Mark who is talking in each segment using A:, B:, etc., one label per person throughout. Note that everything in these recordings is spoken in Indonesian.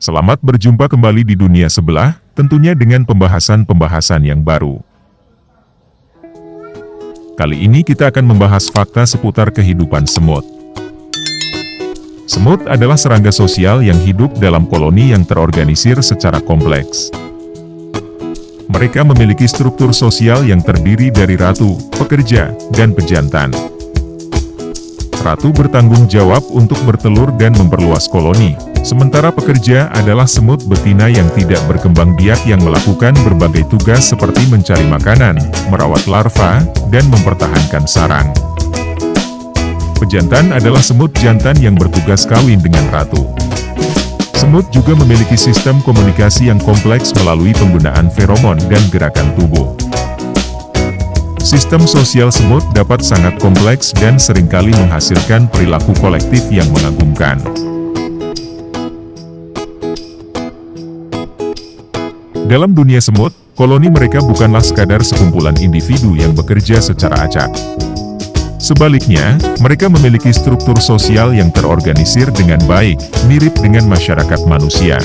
A: Selamat berjumpa kembali di dunia sebelah, tentunya dengan pembahasan-pembahasan yang baru. Kali ini kita akan membahas fakta seputar kehidupan semut. Semut adalah serangga sosial yang hidup dalam koloni yang terorganisir secara kompleks. Mereka memiliki struktur sosial yang terdiri dari ratu, pekerja, dan pejantan. Ratu bertanggung jawab untuk bertelur dan memperluas koloni, sementara pekerja adalah semut betina yang tidak berkembang biak yang melakukan berbagai tugas seperti mencari makanan, merawat larva, dan mempertahankan sarang. Pejantan adalah semut jantan yang bertugas kawin dengan ratu. Semut juga memiliki sistem komunikasi yang kompleks melalui penggunaan feromon dan gerakan tubuh. Sistem sosial semut dapat sangat kompleks dan seringkali menghasilkan perilaku kolektif yang mengagumkan. Dalam dunia semut, koloni mereka bukanlah sekadar sekumpulan individu yang bekerja secara acak. Sebaliknya, mereka memiliki struktur sosial yang terorganisir dengan baik, mirip dengan masyarakat manusia.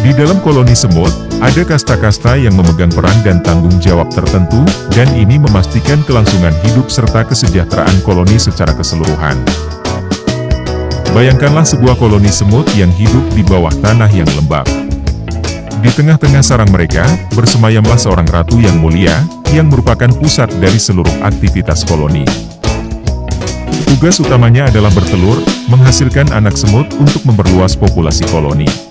A: Di dalam koloni semut, ada kasta-kasta yang memegang peran dan tanggung jawab tertentu, dan ini memastikan kelangsungan hidup serta kesejahteraan koloni secara keseluruhan. Bayangkanlah sebuah koloni semut yang hidup di bawah tanah yang lembab. Di tengah-tengah sarang mereka, bersemayamlah seorang ratu yang mulia, yang merupakan pusat dari seluruh aktivitas koloni. Tugas utamanya adalah bertelur, menghasilkan anak semut untuk memperluas populasi koloni.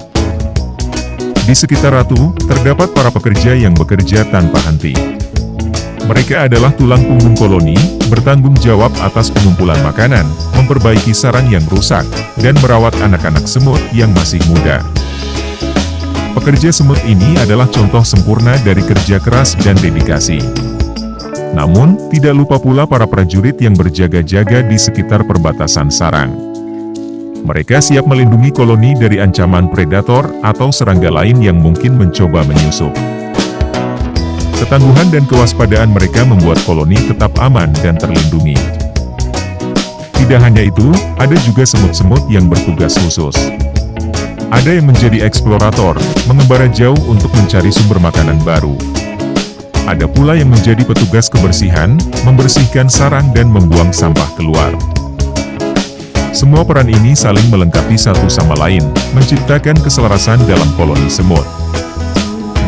A: Di sekitar ratu, terdapat para pekerja yang bekerja tanpa henti. Mereka adalah tulang punggung koloni, bertanggung jawab atas pengumpulan makanan, memperbaiki sarang yang rusak, dan merawat anak-anak semut yang masih muda. Pekerja semut ini adalah contoh sempurna dari kerja keras dan dedikasi. Namun, tidak lupa pula para prajurit yang berjaga-jaga di sekitar perbatasan sarang. Mereka siap melindungi koloni dari ancaman predator atau serangga lain yang mungkin mencoba menyusup. Ketangguhan dan kewaspadaan mereka membuat koloni tetap aman dan terlindungi. Tidak hanya itu, ada juga semut-semut yang bertugas khusus. Ada yang menjadi eksplorator, mengembara jauh untuk mencari sumber makanan baru. Ada pula yang menjadi petugas kebersihan, membersihkan sarang dan membuang sampah keluar. Semua peran ini saling melengkapi satu sama lain, menciptakan keselarasan dalam koloni semut.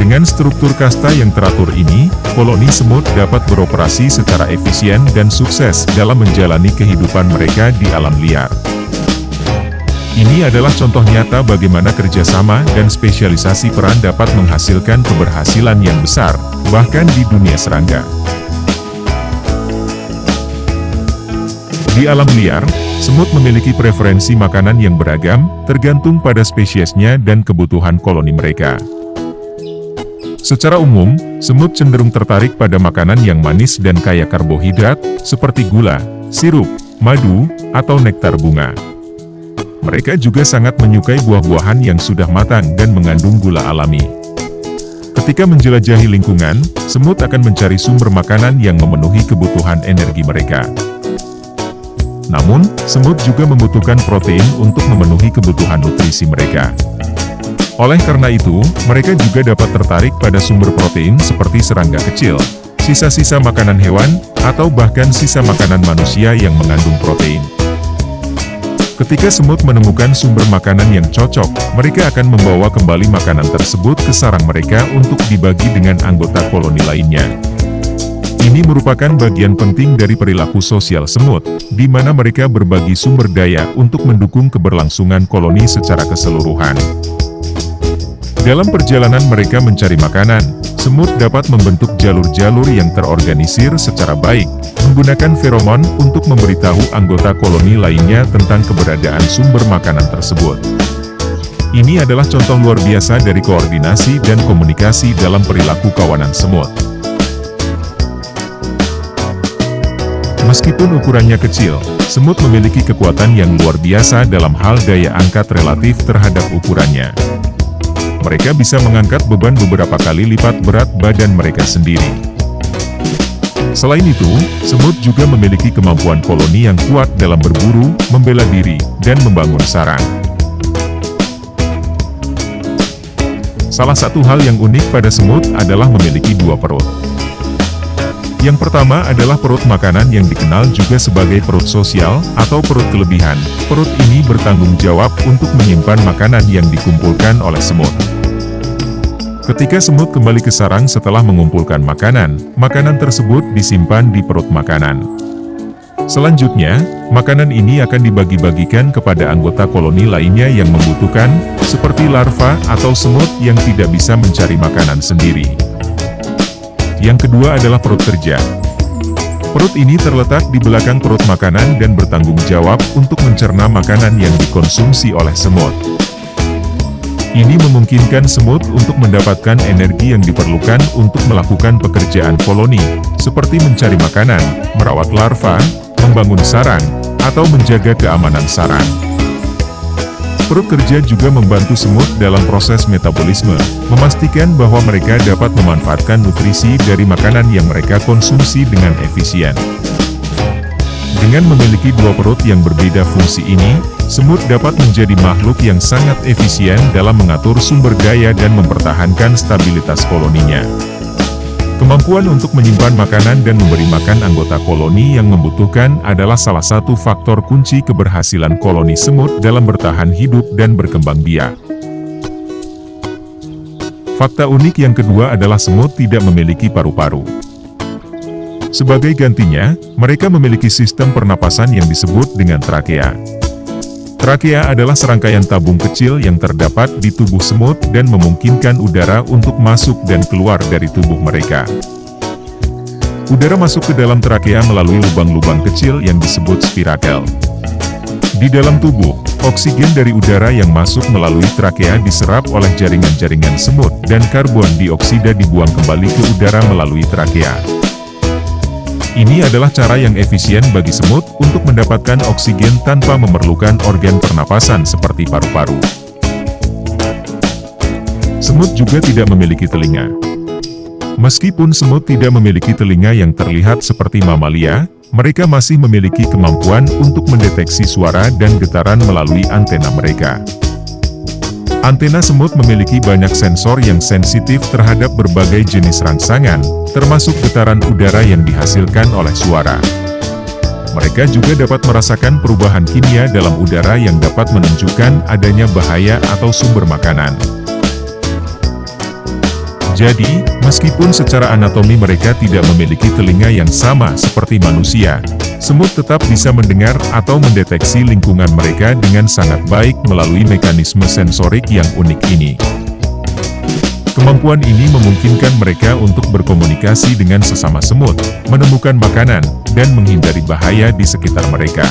A: Dengan struktur kasta yang teratur ini, koloni semut dapat beroperasi secara efisien dan sukses dalam menjalani kehidupan mereka di alam liar. Ini adalah contoh nyata bagaimana kerjasama dan spesialisasi peran dapat menghasilkan keberhasilan yang besar, bahkan di dunia serangga. Di alam liar, semut memiliki preferensi makanan yang beragam, tergantung pada spesiesnya dan kebutuhan koloni mereka. Secara umum, semut cenderung tertarik pada makanan yang manis dan kaya karbohidrat, seperti gula, sirup, madu, atau nektar bunga. Mereka juga sangat menyukai buah-buahan yang sudah matang dan mengandung gula alami. Ketika menjelajahi lingkungan, semut akan mencari sumber makanan yang memenuhi kebutuhan energi mereka. Namun, semut juga membutuhkan protein untuk memenuhi kebutuhan nutrisi mereka. Oleh karena itu, mereka juga dapat tertarik pada sumber protein seperti serangga kecil, sisa-sisa makanan hewan, atau bahkan sisa makanan manusia yang mengandung protein. Ketika semut menemukan sumber makanan yang cocok, mereka akan membawa kembali makanan tersebut ke sarang mereka untuk dibagi dengan anggota koloni lainnya. Ini merupakan bagian penting dari perilaku sosial semut, di mana mereka berbagi sumber daya untuk mendukung keberlangsungan koloni secara keseluruhan. Dalam perjalanan mereka mencari makanan, semut dapat membentuk jalur-jalur yang terorganisir secara baik, menggunakan feromon untuk memberitahu anggota koloni lainnya tentang keberadaan sumber makanan tersebut. Ini adalah contoh luar biasa dari koordinasi dan komunikasi dalam perilaku kawanan semut. Meskipun ukurannya kecil, semut memiliki kekuatan yang luar biasa dalam hal daya angkat relatif terhadap ukurannya. Mereka bisa mengangkat beban beberapa kali lipat berat badan mereka sendiri. Selain itu, semut juga memiliki kemampuan koloni yang kuat dalam berburu, membela diri, dan membangun sarang. Salah satu hal yang unik pada semut adalah memiliki dua perut. Yang pertama adalah perut makanan yang dikenal juga sebagai perut sosial atau perut kelebihan. Perut ini bertanggung jawab untuk menyimpan makanan yang dikumpulkan oleh semut. Ketika semut kembali ke sarang setelah mengumpulkan makanan, makanan tersebut disimpan di perut makanan. Selanjutnya, makanan ini akan dibagi-bagikan kepada anggota koloni lainnya yang membutuhkan, seperti larva atau semut yang tidak bisa mencari makanan sendiri. Yang kedua adalah perut kerja. Perut ini terletak di belakang perut makanan dan bertanggung jawab untuk mencerna makanan yang dikonsumsi oleh semut. Ini memungkinkan semut untuk mendapatkan energi yang diperlukan untuk melakukan pekerjaan koloni, seperti mencari makanan, merawat larva, membangun sarang, atau menjaga keamanan sarang. Perut kerja juga membantu semut dalam proses metabolisme, memastikan bahwa mereka dapat memanfaatkan nutrisi dari makanan yang mereka konsumsi dengan efisien. Dengan memiliki dua perut yang berbeda fungsi ini, semut dapat menjadi makhluk yang sangat efisien dalam mengatur sumber daya dan mempertahankan stabilitas koloninya. Kemampuan untuk menyimpan makanan dan memberi makan anggota koloni yang membutuhkan adalah salah satu faktor kunci keberhasilan koloni semut dalam bertahan hidup dan berkembang biak. Fakta unik yang kedua adalah semut tidak memiliki paru-paru. Sebagai gantinya, mereka memiliki sistem pernapasan yang disebut dengan trakea. Trakea adalah serangkaian tabung kecil yang terdapat di tubuh semut dan memungkinkan udara untuk masuk dan keluar dari tubuh mereka. Udara masuk ke dalam trakea melalui lubang-lubang kecil yang disebut spirakel. Di dalam tubuh, oksigen dari udara yang masuk melalui trakea diserap oleh jaringan-jaringan semut dan karbon dioksida dibuang kembali ke udara melalui trakea. Ini adalah cara yang efisien bagi semut untuk mendapatkan oksigen tanpa memerlukan organ pernapasan seperti paru-paru. Semut juga tidak memiliki telinga. Meskipun semut tidak memiliki telinga yang terlihat seperti mamalia, mereka masih memiliki kemampuan untuk mendeteksi suara dan getaran melalui antena mereka. Antena semut memiliki banyak sensor yang sensitif terhadap berbagai jenis rangsangan, termasuk getaran udara yang dihasilkan oleh suara. Mereka juga dapat merasakan perubahan kimia dalam udara yang dapat menunjukkan adanya bahaya atau sumber makanan. Jadi, meskipun secara anatomi mereka tidak memiliki telinga yang sama seperti manusia, semut tetap bisa mendengar atau mendeteksi lingkungan mereka dengan sangat baik melalui mekanisme sensorik yang unik ini. Kemampuan ini memungkinkan mereka untuk berkomunikasi dengan sesama semut, menemukan makanan, dan menghindari bahaya di sekitar mereka.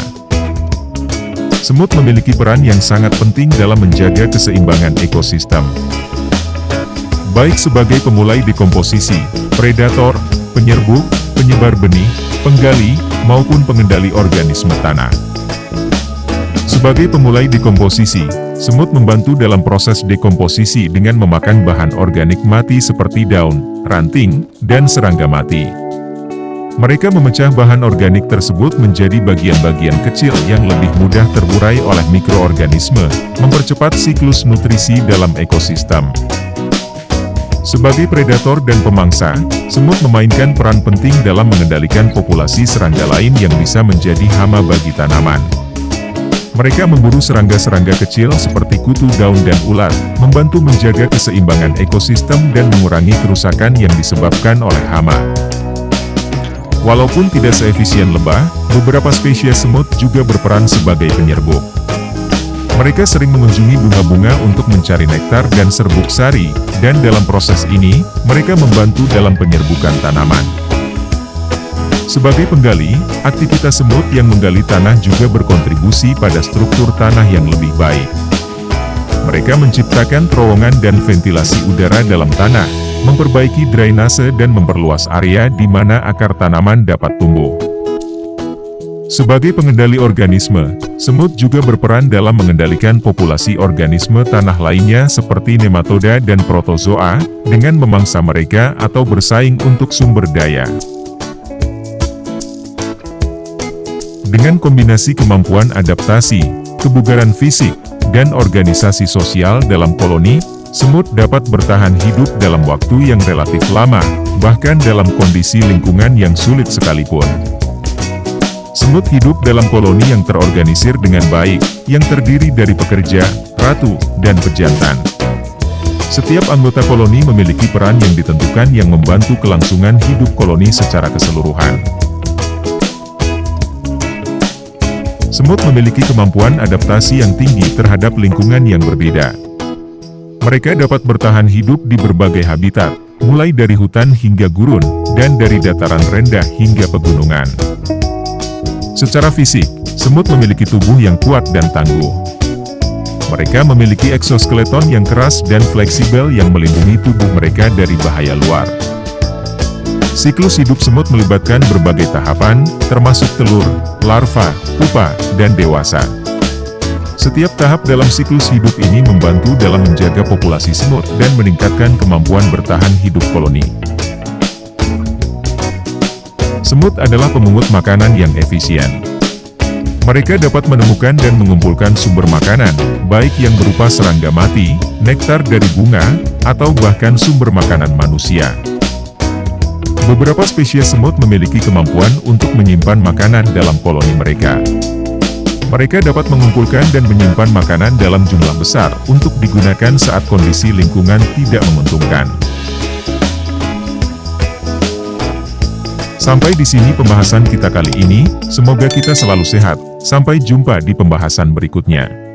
A: Semut memiliki peran yang sangat penting dalam menjaga keseimbangan ekosistem. Baik sebagai pemulai dekomposisi, predator, penyerbuk, penyebar benih, penggali, maupun pengendali organisme tanah. Sebagai pemulai dekomposisi, semut membantu dalam proses dekomposisi dengan memakan bahan organik mati seperti daun, ranting, dan serangga mati. Mereka memecah bahan organik tersebut menjadi bagian-bagian kecil yang lebih mudah terurai oleh mikroorganisme, mempercepat siklus nutrisi dalam ekosistem. Sebagai predator dan pemangsa, semut memainkan peran penting dalam mengendalikan populasi serangga lain yang bisa menjadi hama bagi tanaman. Mereka memburu serangga-serangga kecil seperti kutu daun dan ulat, membantu menjaga keseimbangan ekosistem dan mengurangi kerusakan yang disebabkan oleh hama. Walaupun tidak seefisien lebah, beberapa spesies semut juga berperan sebagai penyerbuk. Mereka sering mengunjungi bunga-bunga untuk mencari nektar dan serbuk sari, dan dalam proses ini, mereka membantu dalam penyerbukan tanaman. Sebagai penggali, aktivitas semut yang menggali tanah juga berkontribusi pada struktur tanah yang lebih baik. Mereka menciptakan terowongan dan ventilasi udara dalam tanah, memperbaiki drainase dan memperluas area di mana akar tanaman dapat tumbuh. Sebagai pengendali organisme, semut juga berperan dalam mengendalikan populasi organisme tanah lainnya seperti nematoda dan protozoa, dengan memangsa mereka atau bersaing untuk sumber daya. Dengan kombinasi kemampuan adaptasi, kebugaran fisik, dan organisasi sosial dalam koloni, Semut dapat bertahan hidup dalam waktu yang relatif lama, bahkan dalam kondisi lingkungan yang sulit sekalipun. Semut hidup dalam koloni yang terorganisir dengan baik, yang terdiri dari pekerja, ratu, dan pejantan. Setiap anggota koloni memiliki peran yang ditentukan yang membantu kelangsungan hidup koloni secara keseluruhan. Semut memiliki kemampuan adaptasi yang tinggi terhadap lingkungan yang berbeda. Mereka dapat bertahan hidup di berbagai habitat, mulai dari hutan hingga gurun, dan dari dataran rendah hingga pegunungan. Secara fisik, semut memiliki tubuh yang kuat dan tangguh. Mereka memiliki eksoskeleton yang keras dan fleksibel yang melindungi tubuh mereka dari bahaya luar. Siklus hidup semut melibatkan berbagai tahapan, termasuk telur, larva, pupa, dan dewasa. Setiap tahap dalam siklus hidup ini membantu dalam menjaga populasi semut dan meningkatkan kemampuan bertahan hidup koloni. Semut adalah pemungut makanan yang efisien. Mereka dapat menemukan dan mengumpulkan sumber makanan, baik yang berupa serangga mati, nektar dari bunga, atau bahkan sumber makanan manusia. Beberapa spesies semut memiliki kemampuan untuk menyimpan makanan dalam koloni mereka. Mereka dapat mengumpulkan dan menyimpan makanan dalam jumlah besar untuk digunakan saat kondisi lingkungan tidak menguntungkan. Sampai di sini pembahasan kita kali ini, semoga kita selalu sehat. Sampai jumpa di pembahasan berikutnya.